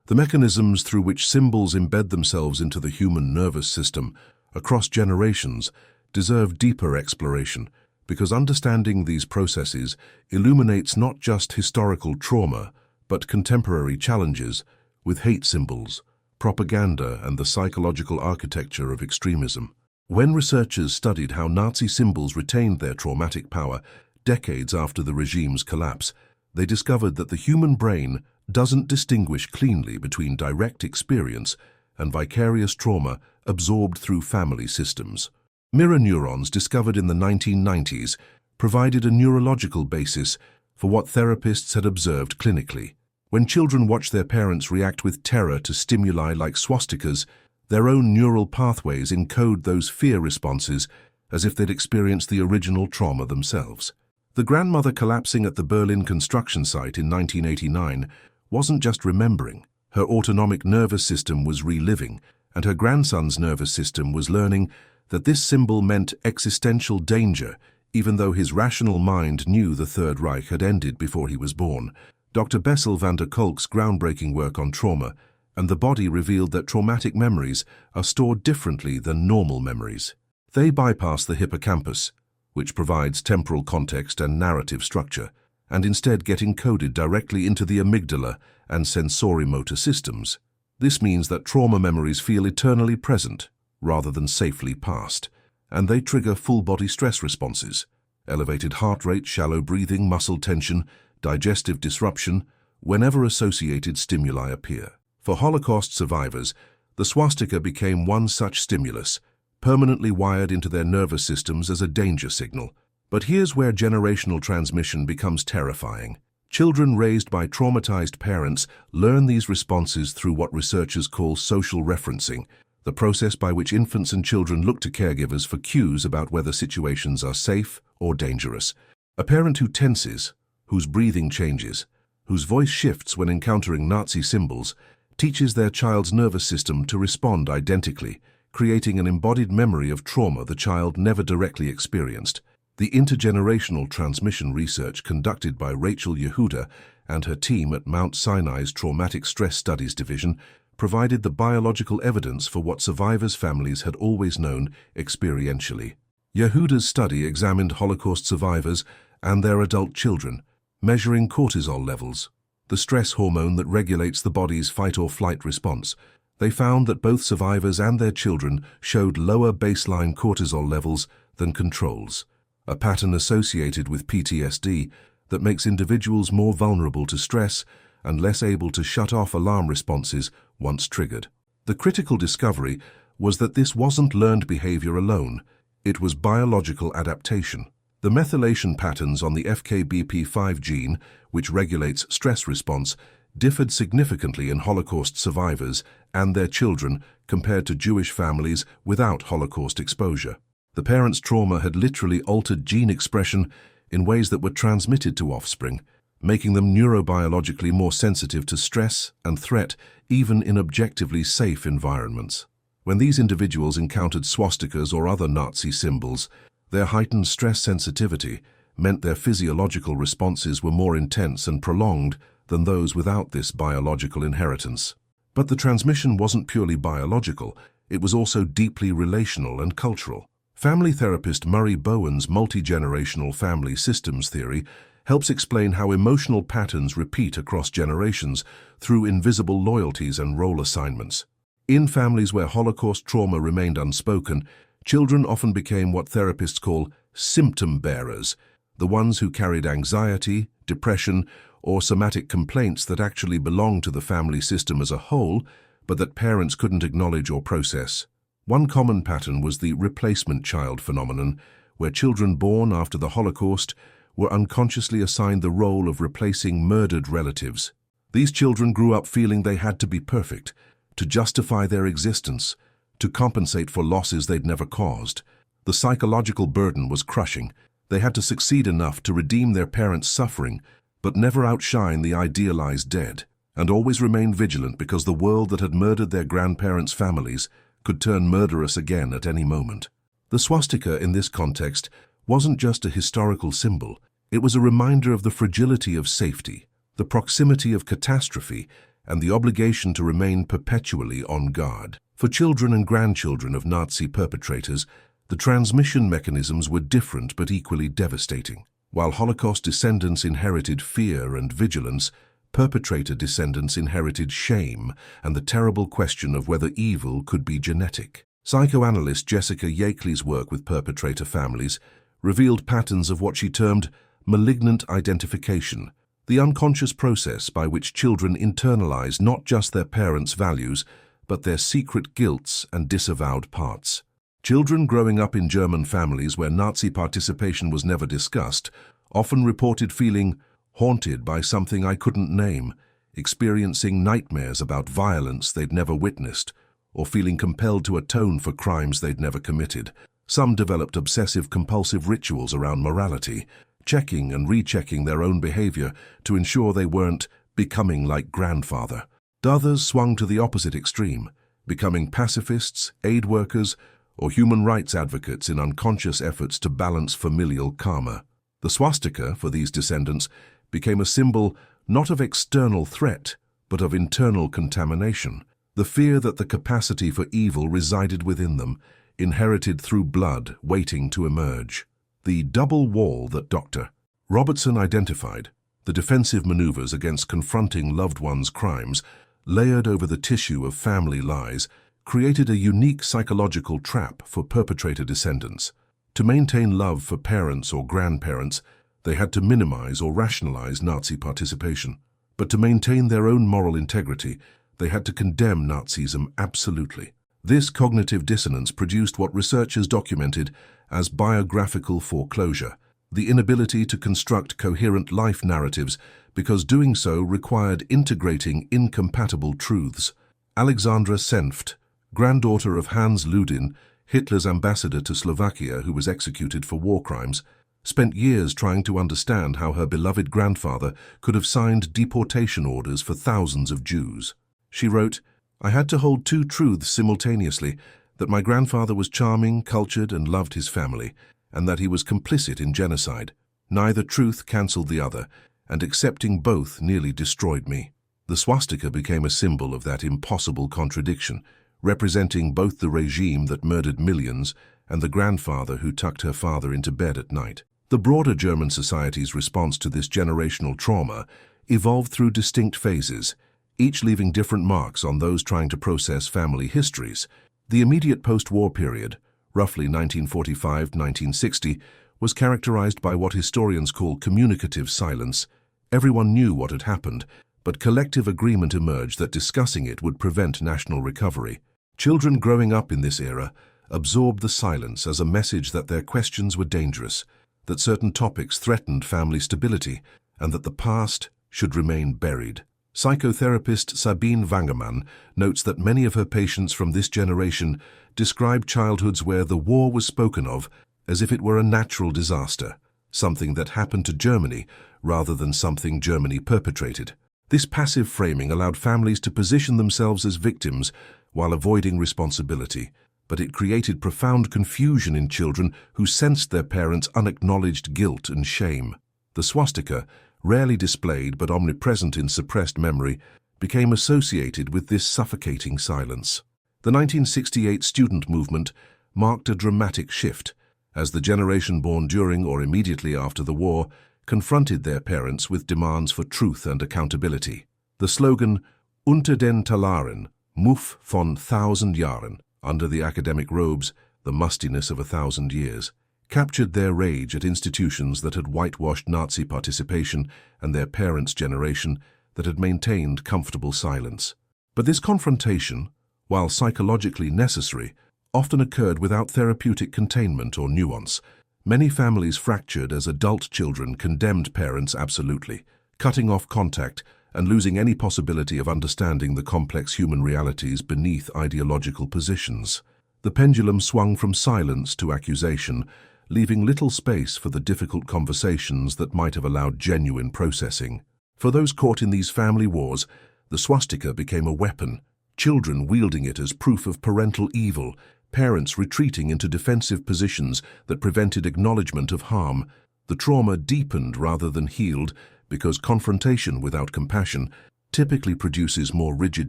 The mechanisms through which symbols embed themselves into the human nervous system across generations deserve deeper exploration, because understanding these processes illuminates not just historical trauma, but contemporary challenges with hate symbols, propaganda, and the psychological architecture of extremism. When researchers studied how Nazi symbols retained their traumatic power decades after the regime's collapse, they discovered that the human brain doesn't distinguish cleanly between direct experience and vicarious trauma absorbed through family systems. Mirror neurons discovered in the 1990s provided a neurological basis for what therapists had observed clinically. When children watch their parents react with terror to stimuli like swastikas, their own neural pathways encode those fear responses as if they'd experienced the original trauma themselves. The grandmother collapsing at the Berlin construction site in 1989 wasn't just remembering. Her autonomic nervous system was reliving, and her grandson's nervous system was learning that this symbol meant existential danger, even though his rational mind knew the Third Reich had ended before he was born. Dr. Bessel van der Kolk's groundbreaking work on trauma and the body revealed that traumatic memories are stored differently than normal memories. They bypass the hippocampus, which provides temporal context and narrative structure, and instead get encoded directly into the amygdala and sensorimotor systems. This means that trauma memories feel eternally present rather than safely past, and they trigger full-body stress responses: elevated heart rate, shallow breathing, muscle tension, digestive disruption, whenever associated stimuli appear. For Holocaust survivors, the swastika became one such stimulus, permanently wired into their nervous systems as a danger signal. But here's where generational transmission becomes terrifying. Children raised by traumatized parents learn these responses through what researchers call social referencing, the process by which infants and children look to caregivers for cues about whether situations are safe or dangerous. A parent who tenses, whose breathing changes, whose voice shifts when encountering Nazi symbols, teaches their child's nervous system to respond identically, creating an embodied memory of trauma the child never directly experienced. The intergenerational transmission research conducted by Rachel Yehuda and her team at Mount Sinai's Traumatic Stress Studies Division provided the biological evidence for what survivors' families had always known experientially. Yehuda's study examined Holocaust survivors and their adult children, measuring cortisol levels, the stress hormone that regulates the body's fight-or-flight response. They found that both survivors and their children showed lower baseline cortisol levels than controls, a pattern associated with PTSD that makes individuals more vulnerable to stress and less able to shut off alarm responses once triggered. The critical discovery was that this wasn't learned behavior alone, it was biological adaptation. The methylation patterns on the FKBP5 gene, which regulates stress response, differed significantly in Holocaust survivors and their children compared to Jewish families without Holocaust exposure. The parents' trauma had literally altered gene expression in ways that were transmitted to offspring, making them neurobiologically more sensitive to stress and threat even in objectively safe environments. When these individuals encountered swastikas or other Nazi symbols, their heightened stress sensitivity meant their physiological responses were more intense and prolonged than those without this biological inheritance. But the transmission wasn't purely biological, it was also deeply relational and cultural. Family therapist Murray Bowen's multi-generational family systems theory helps explain how emotional patterns repeat across generations through invisible loyalties and role assignments. In families where Holocaust trauma remained unspoken, children often became what therapists call symptom bearers, the ones who carried anxiety, depression, or somatic complaints that actually belonged to the family system as a whole, but that parents couldn't acknowledge or process. One common pattern was the replacement child phenomenon, where children born after the Holocaust were unconsciously assigned the role of replacing murdered relatives. These children grew up feeling they had to be perfect, to justify their existence, to compensate for losses they'd never caused. The psychological burden was crushing. They had to succeed enough to redeem their parents' suffering, but never outshine the idealized dead, and always remain vigilant because the world that had murdered their grandparents' families could turn murderous again at any moment. The swastika in this context wasn't just a historical symbol, it was a reminder of the fragility of safety, the proximity of catastrophe, and the obligation to remain perpetually on guard. For children and grandchildren of Nazi perpetrators, the transmission mechanisms were different but equally devastating. While Holocaust descendants inherited fear and vigilance, perpetrator descendants inherited shame and the terrible question of whether evil could be genetic. Psychoanalyst Jessica Yakeley's work with perpetrator families revealed patterns of what she termed malignant identification, the unconscious process by which children internalize not just their parents' values, but their secret guilts and disavowed parts. Children growing up in German families where Nazi participation was never discussed often reported feeling haunted by something I couldn't name, experiencing nightmares about violence they'd never witnessed, or feeling compelled to atone for crimes they'd never committed. Some developed obsessive-compulsive rituals around morality, checking and rechecking their own behavior to ensure they weren't becoming like grandfather. Others swung to the opposite extreme, becoming pacifists, aid workers, or human rights advocates in unconscious efforts to balance familial karma. The swastika, for these descendants, became a symbol not of external threat, but of internal contamination. The fear that the capacity for evil resided within them, inherited through blood waiting to emerge. The double wall that Dr. Robertson identified, the defensive maneuvers against confronting loved ones' crimes, layered over the tissue of family lies, created a unique psychological trap for perpetrator descendants. To maintain love for parents or grandparents, they had to minimize or rationalize Nazi participation. But to maintain their own moral integrity, they had to condemn Nazism absolutely. This cognitive dissonance produced what researchers documented as biographical foreclosure, the inability to construct coherent life narratives because doing so required integrating incompatible truths. Alexandra Senft, granddaughter of Hans Ludin, Hitler's ambassador to Slovakia who was executed for war crimes, spent years trying to understand how her beloved grandfather could have signed deportation orders for thousands of Jews. She wrote, "I had to hold two truths simultaneously, that my grandfather was charming, cultured, and loved his family, and that he was complicit in genocide. Neither truth cancelled the other, and accepting both nearly destroyed me." The swastika became a symbol of that impossible contradiction, representing both the regime that murdered millions and the grandfather who tucked her father into bed at night. The broader German society's response to this generational trauma evolved through distinct phases, each leaving different marks on those trying to process family histories. The immediate post-war period, roughly 1945-1960, was characterized by what historians call communicative silence. Everyone knew what had happened, but collective agreement emerged that discussing it would prevent national recovery. Children growing up in this era absorbed the silence as a message that their questions were dangerous, that certain topics threatened family stability, and that the past should remain buried. Psychotherapist Sabine Wangermann notes that many of her patients from this generation described childhoods where the war was spoken of as if it were a natural disaster, something that happened to Germany rather than something Germany perpetrated. This passive framing allowed families to position themselves as victims while avoiding responsibility, but it created profound confusion in children who sensed their parents' unacknowledged guilt and shame. The swastika, rarely displayed but omnipresent in suppressed memory, became associated with this suffocating silence. The 1968 student movement marked a dramatic shift, as the generation born during or immediately after the war confronted their parents with demands for truth and accountability. The slogan, "Unter den Talaren, Muff von 1000 Jahren," under the academic robes, the mustiness of 1,000 years, captured their rage at institutions that had whitewashed Nazi participation and their parents' generation that had maintained comfortable silence. But this confrontation, while psychologically necessary, often occurred without therapeutic containment or nuance. Many families fractured as adult children condemned parents absolutely, cutting off contact and losing any possibility of understanding the complex human realities beneath ideological positions. The pendulum swung from silence to accusation, leaving little space for the difficult conversations that might have allowed genuine processing. For those caught in these family wars, the swastika became a weapon, children wielding it as proof of parental evil, parents retreating into defensive positions that prevented acknowledgement of harm. The trauma deepened rather than healed because confrontation without compassion typically produces more rigid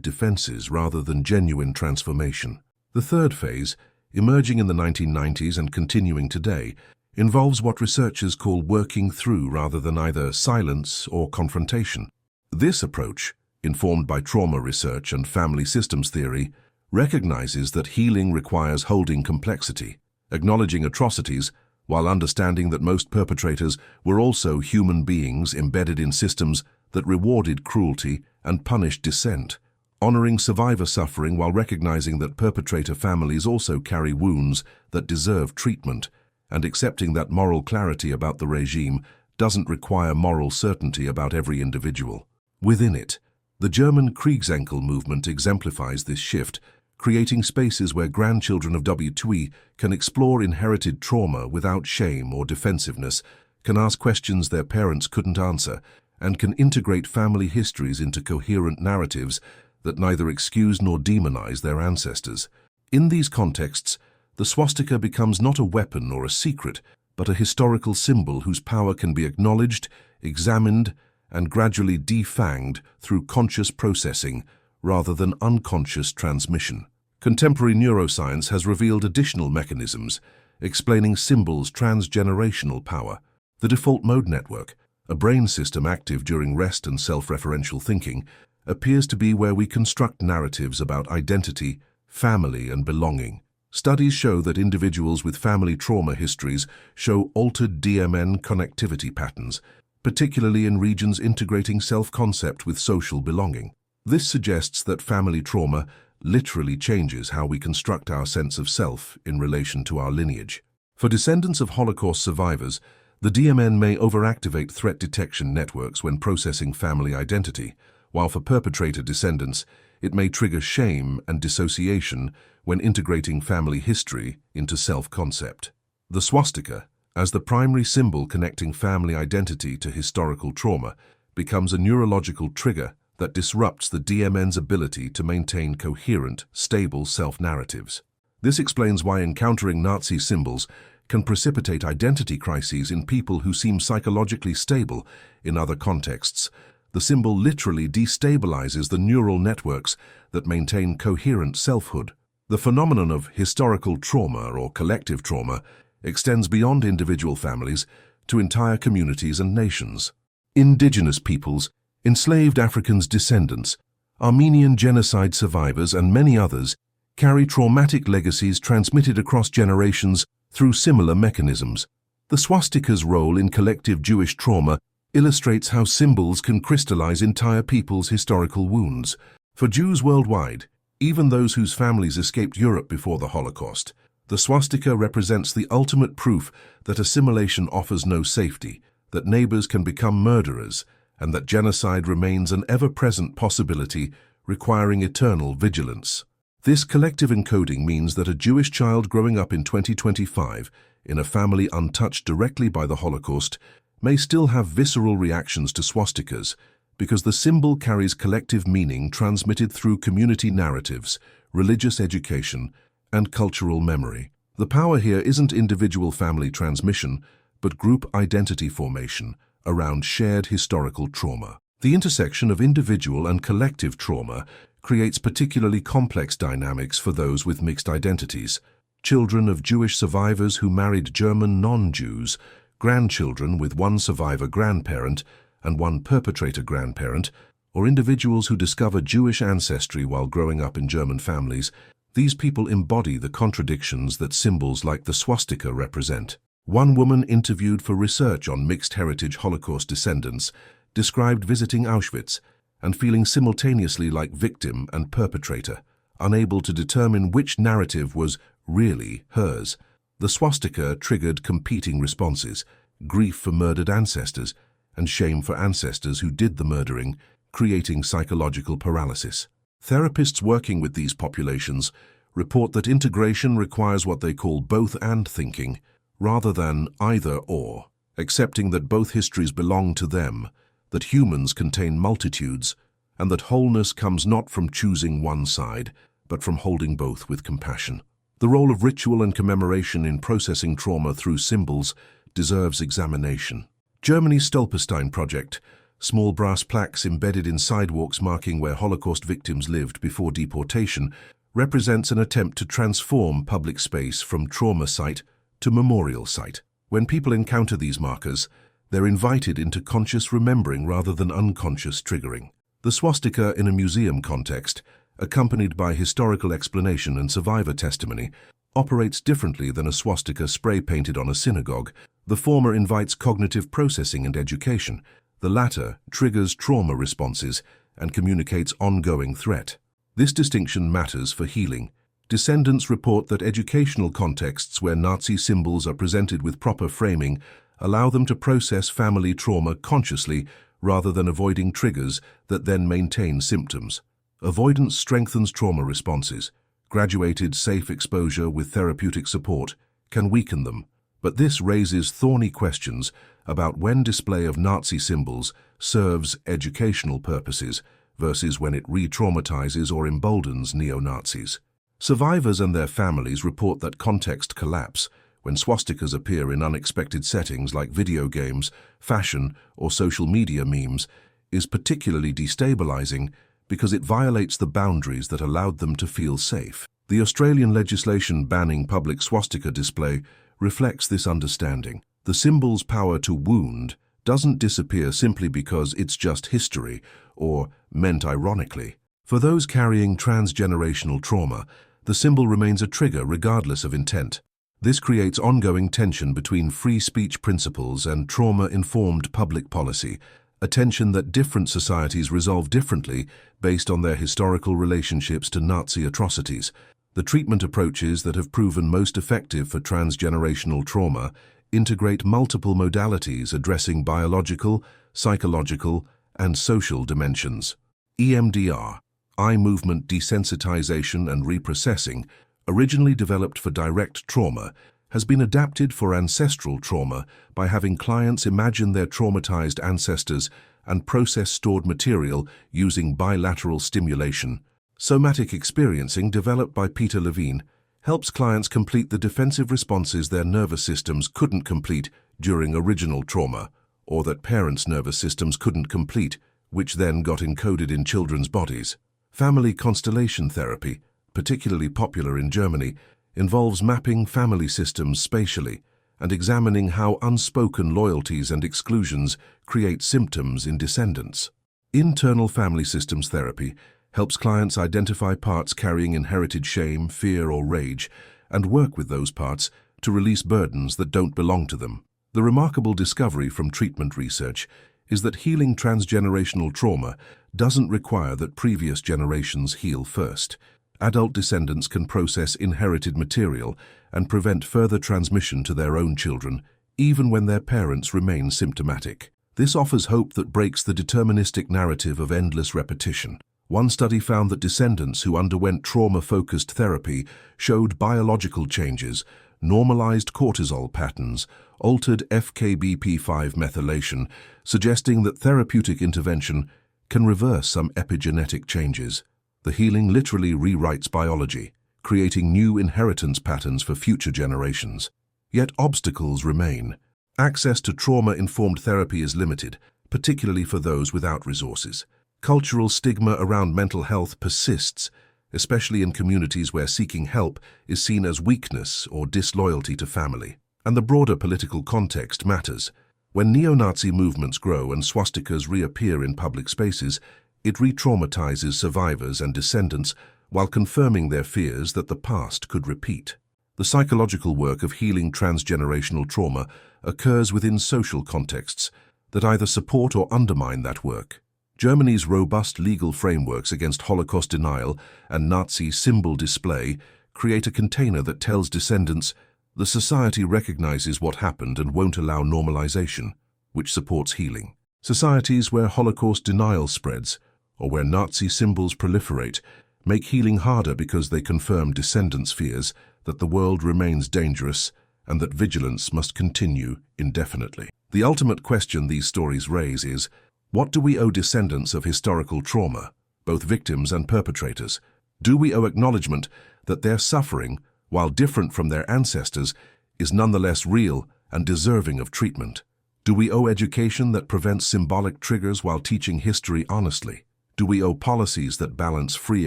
defenses rather than genuine transformation. The third phase, emerging in the 1990s and continuing today, involves what researchers call working through rather than either silence or confrontation. This approach, informed by trauma research and family systems theory, recognizes that healing requires holding complexity, acknowledging atrocities, while understanding that most perpetrators were also human beings embedded in systems that rewarded cruelty and punished dissent, honoring survivor suffering while recognizing that perpetrator families also carry wounds that deserve treatment, and accepting that moral clarity about the regime doesn't require moral certainty about every individual. Within it, the German Kriegsenkel movement exemplifies this shift, creating spaces where grandchildren of W2E can explore inherited trauma without shame or defensiveness, can ask questions their parents couldn't answer, and can integrate family histories into coherent narratives that neither excuse nor demonize their ancestors. In these contexts, the swastika becomes not a weapon or a secret, but a historical symbol whose power can be acknowledged, examined, and gradually defanged through conscious processing rather than unconscious transmission. Contemporary neuroscience has revealed additional mechanisms, explaining symbols' transgenerational power. The default mode network, a brain system active during rest and self-referential thinking, appears to be where we construct narratives about identity, family, and belonging. Studies show that individuals with family trauma histories show altered DMN connectivity patterns, particularly in regions integrating self-concept with social belonging. This suggests that family trauma literally changes how we construct our sense of self in relation to our lineage. For descendants of Holocaust survivors, the DMN may overactivate threat detection networks when processing family identity, while for perpetrator descendants, it may trigger shame and dissociation when integrating family history into self-concept. The swastika, as the primary symbol connecting family identity to historical trauma, becomes a neurological trigger that disrupts the DMN's ability to maintain coherent, stable self-narratives. This explains why encountering Nazi symbols can precipitate identity crises in people who seem psychologically stable in other contexts. The symbol literally destabilizes the neural networks that maintain coherent selfhood. The phenomenon of historical trauma or collective trauma extends beyond individual families to entire communities and nations. Indigenous peoples, enslaved Africans' descendants, Armenian genocide survivors, and many others carry traumatic legacies transmitted across generations through similar mechanisms. The swastika's role in collective Jewish trauma illustrates how symbols can crystallize entire peoples' historical wounds. For Jews worldwide, even those whose families escaped Europe before the Holocaust, the swastika represents the ultimate proof that assimilation offers no safety, that neighbors can become murderers, and that genocide remains an ever-present possibility requiring eternal vigilance. This collective encoding means that a Jewish child growing up in 2025 in a family untouched directly by the Holocaust may still have visceral reactions to swastikas because the symbol carries collective meaning transmitted through community narratives, religious education, and cultural memory. The power here isn't individual family transmission, but group identity formation around shared historical trauma. The intersection of individual and collective trauma creates particularly complex dynamics for those with mixed identities. Children of Jewish survivors who married German non-Jews, grandchildren with one survivor grandparent and one perpetrator grandparent, or individuals who discover Jewish ancestry while growing up in German families. These people embody the contradictions that symbols like the swastika represent. One woman interviewed for research on mixed heritage Holocaust descendants described visiting Auschwitz and feeling simultaneously like victim and perpetrator, unable to determine which narrative was really hers. The swastika triggered competing responses: grief for murdered ancestors and shame for ancestors who did the murdering, creating psychological paralysis. Therapists working with these populations report that integration requires what they call both-and thinking, rather than either-or, accepting that both histories belong to them, that humans contain multitudes, and that wholeness comes not from choosing one side, but from holding both with compassion. The role of ritual and commemoration in processing trauma through symbols deserves examination. Germany's Stolperstein project, small brass plaques embedded in sidewalks marking where Holocaust victims lived before deportation, represents an attempt to transform public space from trauma site to memorial site. When people encounter these markers, they're invited into conscious remembering rather than unconscious triggering. The swastika in a museum context, accompanied by historical explanation and survivor testimony, operates differently than a swastika spray-painted on a synagogue. The former invites cognitive processing and education. The latter triggers trauma responses and communicates ongoing threat. This distinction matters for healing. Descendants report that educational contexts where Nazi symbols are presented with proper framing allow them to process family trauma consciously rather than avoiding triggers that then maintain symptoms. Avoidance strengthens trauma responses. Graduated safe exposure with therapeutic support can weaken them. But this raises thorny questions about when display of Nazi symbols serves educational purposes versus when it re-traumatizes or emboldens neo-Nazis. Survivors and their families report that context collapse when swastikas appear in unexpected settings like video games, fashion, or social media memes is particularly destabilizing because it violates the boundaries that allowed them to feel safe. The Australian legislation banning public swastika display reflects this understanding. The symbol's power to wound doesn't disappear simply because it's just history or meant ironically. For those carrying transgenerational trauma, the symbol remains a trigger regardless of intent. This creates ongoing tension between free speech principles and trauma-informed public policy, a tension that different societies resolve differently based on their historical relationships to Nazi atrocities. The treatment approaches that have proven most effective for transgenerational trauma integrate multiple modalities addressing biological, psychological, and social dimensions. EMDR, eye movement desensitization and reprocessing, originally developed for direct trauma, has been adapted for ancestral trauma by having clients imagine their traumatized ancestors and process stored material using bilateral stimulation. Somatic experiencing, developed by Peter Levine, helps clients complete the defensive responses their nervous systems couldn't complete during original trauma, or that parents' nervous systems couldn't complete, which then got encoded in children's bodies. Family constellation therapy, particularly popular in Germany, involves mapping family systems spatially and examining how unspoken loyalties and exclusions create symptoms in descendants. Internal family systems therapy helps clients identify parts carrying inherited shame, fear, or rage, and work with those parts to release burdens that don't belong to them. The remarkable discovery from treatment research is that healing transgenerational trauma doesn't require that previous generations heal first. Adult descendants can process inherited material and prevent further transmission to their own children, even when their parents remain symptomatic. This offers hope that breaks the deterministic narrative of endless repetition. One study found that descendants who underwent trauma-focused therapy showed biological changes, normalized cortisol patterns, altered FKBP5 methylation, suggesting that therapeutic intervention can reverse some epigenetic changes. The healing literally rewrites biology, creating new inheritance patterns for future generations. Yet obstacles remain. Access to trauma-informed therapy is limited, particularly for those without resources. Cultural stigma around mental health persists, especially in communities where seeking help is seen as weakness or disloyalty to family. And the broader political context matters. When neo-Nazi movements grow and swastikas reappear in public spaces, it re-traumatizes survivors and descendants while confirming their fears that the past could repeat. The psychological work of healing transgenerational trauma occurs within social contexts that either support or undermine that work. Germany's robust legal frameworks against Holocaust denial and Nazi symbol display create a container that tells descendants the society recognizes what happened and won't allow normalization, which supports healing. Societies where Holocaust denial spreads or where Nazi symbols proliferate make healing harder because they confirm descendants' fears that the world remains dangerous and that vigilance must continue indefinitely. The ultimate question these stories raise is, what do we owe descendants of historical trauma, both victims and perpetrators? Do we owe acknowledgement that their suffering, while different from their ancestors, is nonetheless real and deserving of treatment? Do we owe education that prevents symbolic triggers while teaching history honestly? Do we owe policies that balance free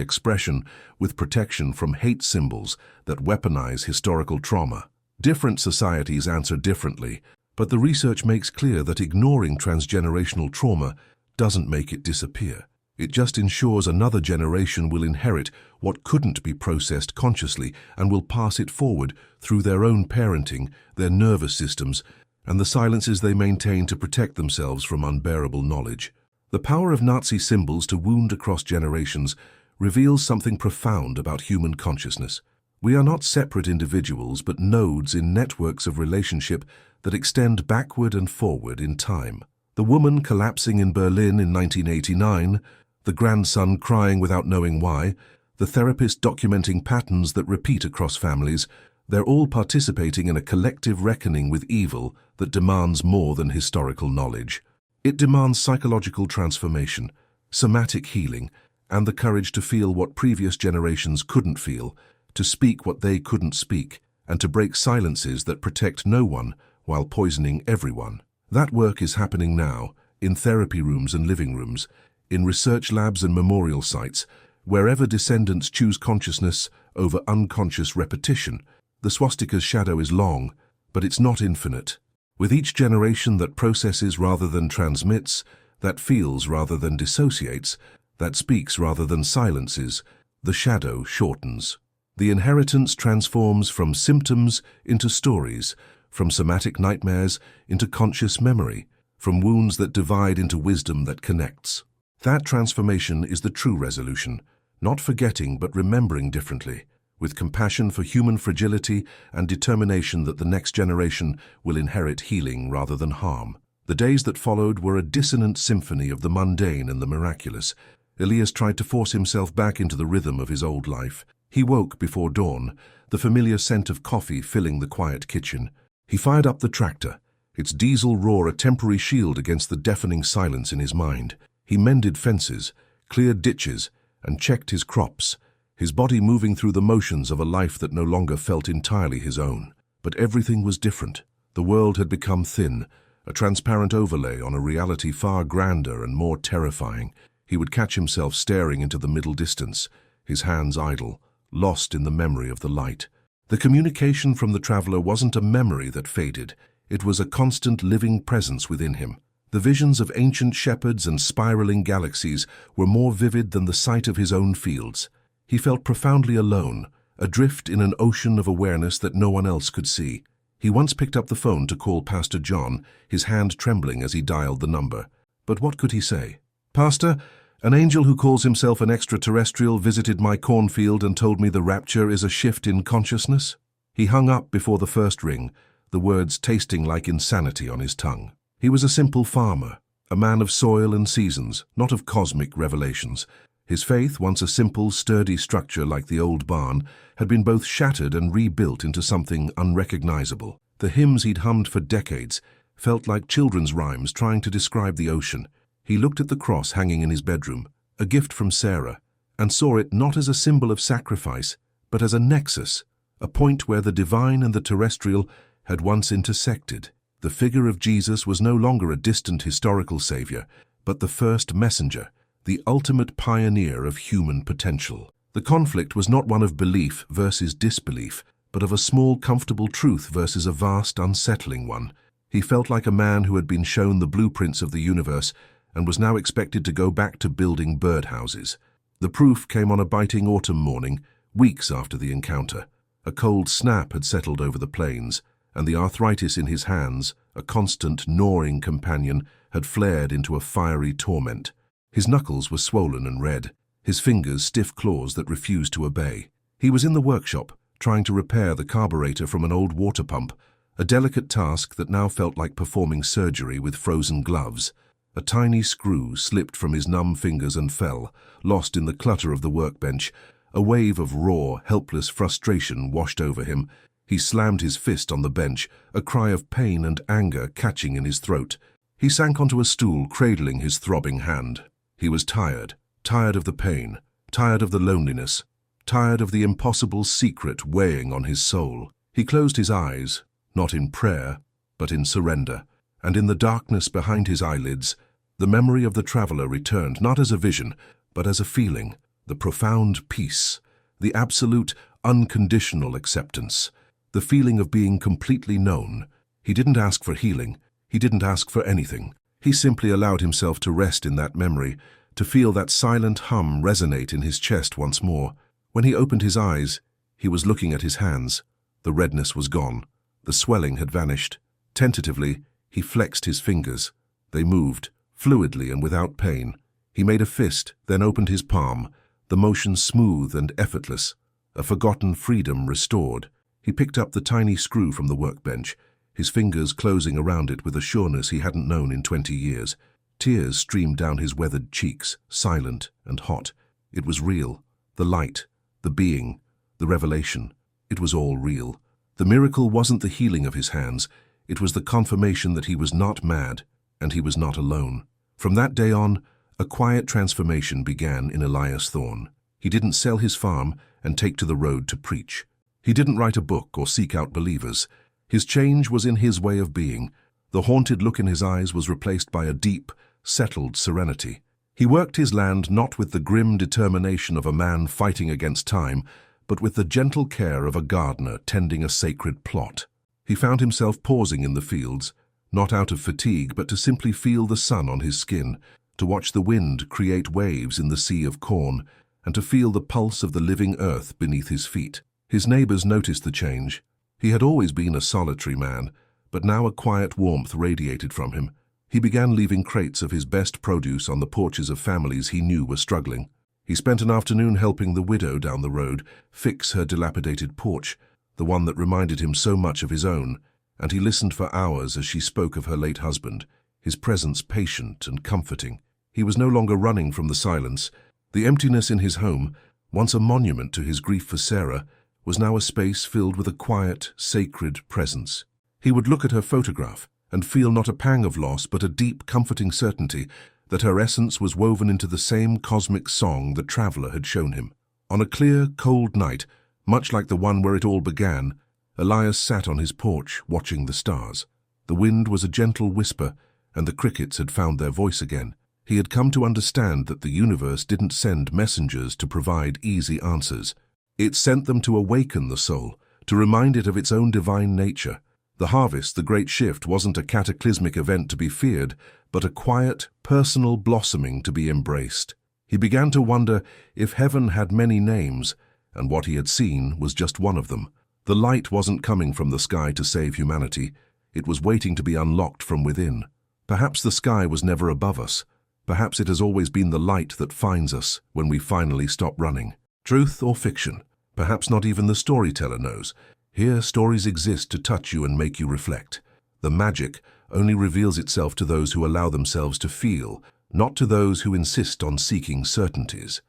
expression with protection from hate symbols that weaponize historical trauma? Different societies answer differently, but the research makes clear that ignoring transgenerational trauma doesn't make it disappear. It just ensures another generation will inherit what couldn't be processed consciously and will pass it forward through their own parenting, their nervous systems, and the silences they maintain to protect themselves from unbearable knowledge. The power of Nazi symbols to wound across generations reveals something profound about human consciousness. We are not separate individuals, but nodes in networks of relationship that extend backward and forward in time. The woman collapsing in Berlin in 1989, the grandson crying without knowing why, the therapist documenting patterns that repeat across families, they're all participating in a collective reckoning with evil that demands more than historical knowledge. It demands psychological transformation, somatic healing, and the courage to feel what previous generations couldn't feel, to speak what they couldn't speak, and to break silences that protect no one while poisoning everyone. That work is happening now, in therapy rooms and living rooms, in research labs and memorial sites, wherever descendants choose consciousness over unconscious repetition. The swastika's shadow is long, but it's not infinite. With each generation that processes rather than transmits, that feels rather than dissociates, that speaks rather than silences, the shadow shortens. The inheritance transforms from symptoms into stories, from somatic nightmares into conscious memory, from wounds that divide into wisdom that connects. That transformation is the true resolution, not forgetting but remembering differently, with compassion for human fragility and determination that the next generation will inherit healing rather than harm. The days that followed were a dissonant symphony of the mundane and the miraculous. Elias tried to force himself back into the rhythm of his old life. He woke before dawn, the familiar scent of coffee filling the quiet kitchen. He fired up the tractor, its diesel roar a temporary shield against the deafening silence in his mind. He mended fences, cleared ditches, and checked his crops, his body moving through the motions of a life that no longer felt entirely his own. But everything was different. The world had become thin, a transparent overlay on a reality far grander and more terrifying. He would catch himself staring into the middle distance, his hands idle, lost in the memory of the light. The communication from the traveler wasn't a memory that faded. It was a constant living presence within him. The visions of ancient shepherds and spiraling galaxies were more vivid than the sight of his own fields. He felt profoundly alone, adrift in an ocean of awareness that no one else could see. He once picked up the phone to call Pastor John, his hand trembling as he dialed the number. But what could he say? "Pastor, an angel who calls himself an extraterrestrial visited my cornfield and told me the rapture is a shift in consciousness." He hung up before the first ring, the words tasting like insanity on his tongue. He was a simple farmer, a man of soil and seasons, not of cosmic revelations. His faith, once a simple, sturdy structure like the old barn, had been both shattered and rebuilt into something unrecognizable. The hymns he'd hummed for decades felt like children's rhymes trying to describe the ocean. He looked at the cross hanging in his bedroom, a gift from Sarah, and saw it not as a symbol of sacrifice, but as a nexus, a point where the divine and the terrestrial had once intersected. The figure of Jesus was no longer a distant historical savior, but the first messenger, the ultimate pioneer of human potential. The conflict was not one of belief versus disbelief, but of a small, comfortable truth versus a vast, unsettling one. He felt like a man who had been shown the blueprints of the universe and was now expected to go back to building birdhouses. The proof came on a biting autumn morning, weeks after the encounter. A cold snap had settled over the plains, and the arthritis in his hands, a constant gnawing companion, had flared into a fiery torment. His knuckles were swollen and red, his fingers stiff claws that refused to obey. He was in the workshop, trying to repair the carburetor from an old water pump, a delicate task that now felt like performing surgery with frozen gloves. A tiny screw slipped from his numb fingers and fell, lost in the clutter of the workbench. A wave of raw, helpless frustration washed over him. He slammed his fist on the bench, a cry of pain and anger catching in his throat. He sank onto a stool, cradling his throbbing hand. He was tired, tired of the pain, tired of the loneliness, tired of the impossible secret weighing on his soul. He closed his eyes, not in prayer, but in surrender, and in the darkness behind his eyelids, the memory of the traveler returned not as a vision, but as a feeling, the profound peace, the absolute, unconditional acceptance, the feeling of being completely known. He didn't ask for healing, he didn't ask for anything. He simply allowed himself to rest in that memory, to feel that silent hum resonate in his chest once more. When he opened his eyes, he was looking at his hands. The redness was gone. The swelling had vanished. Tentatively, he flexed his fingers. They moved, fluidly and without pain. He made a fist, then opened his palm, the motion smooth and effortless, a forgotten freedom restored. He picked up the tiny screw from the workbench, his fingers closing around it with a sureness he hadn't known in 20 years. Tears streamed down his weathered cheeks, silent and hot. It was real. The light, the being, the revelation. It was all real. The miracle wasn't the healing of his hands. It was the confirmation that he was not mad, and he was not alone. From that day on, a quiet transformation began in Elias Thorne. He didn't sell his farm and take to the road to preach. He didn't write a book or seek out believers. His change was in his way of being. The haunted look in his eyes was replaced by a deep, settled serenity. He worked his land not with the grim determination of a man fighting against time, but with the gentle care of a gardener tending a sacred plot. He found himself pausing in the fields, not out of fatigue, but to simply feel the sun on his skin, to watch the wind create waves in the sea of corn, and to feel the pulse of the living earth beneath his feet. His neighbors noticed the change. He had always been a solitary man, but now a quiet warmth radiated from him. He began leaving crates of his best produce on the porches of families he knew were struggling. He spent an afternoon helping the widow down the road fix her dilapidated porch, the one that reminded him so much of his own, and he listened for hours as she spoke of her late husband, his presence patient and comforting. He was no longer running from the silence. The emptiness in his home, once a monument to his grief for Sarah, was now a space filled with a quiet, sacred presence. He would look at her photograph and feel not a pang of loss but a deep, comforting certainty that her essence was woven into the same cosmic song the traveler had shown him. On a clear, cold night, much like the one where it all began, Elias sat on his porch watching the stars. The wind was a gentle whisper, and the crickets had found their voice again. He had come to understand that the universe didn't send messengers to provide easy answers. It sent them to awaken the soul, to remind it of its own divine nature. The harvest, the great shift, wasn't a cataclysmic event to be feared, but a quiet, personal blossoming to be embraced. He began to wonder if heaven had many names, and what he had seen was just one of them. The light wasn't coming from the sky to save humanity. It was waiting to be unlocked from within. Perhaps the sky was never above us. Perhaps it has always been the light that finds us when we finally stop running. Truth or fiction? Perhaps not even the storyteller knows. Here, stories exist to touch you and make you reflect. The magic only reveals itself to those who allow themselves to feel, not to those who insist on seeking certainties.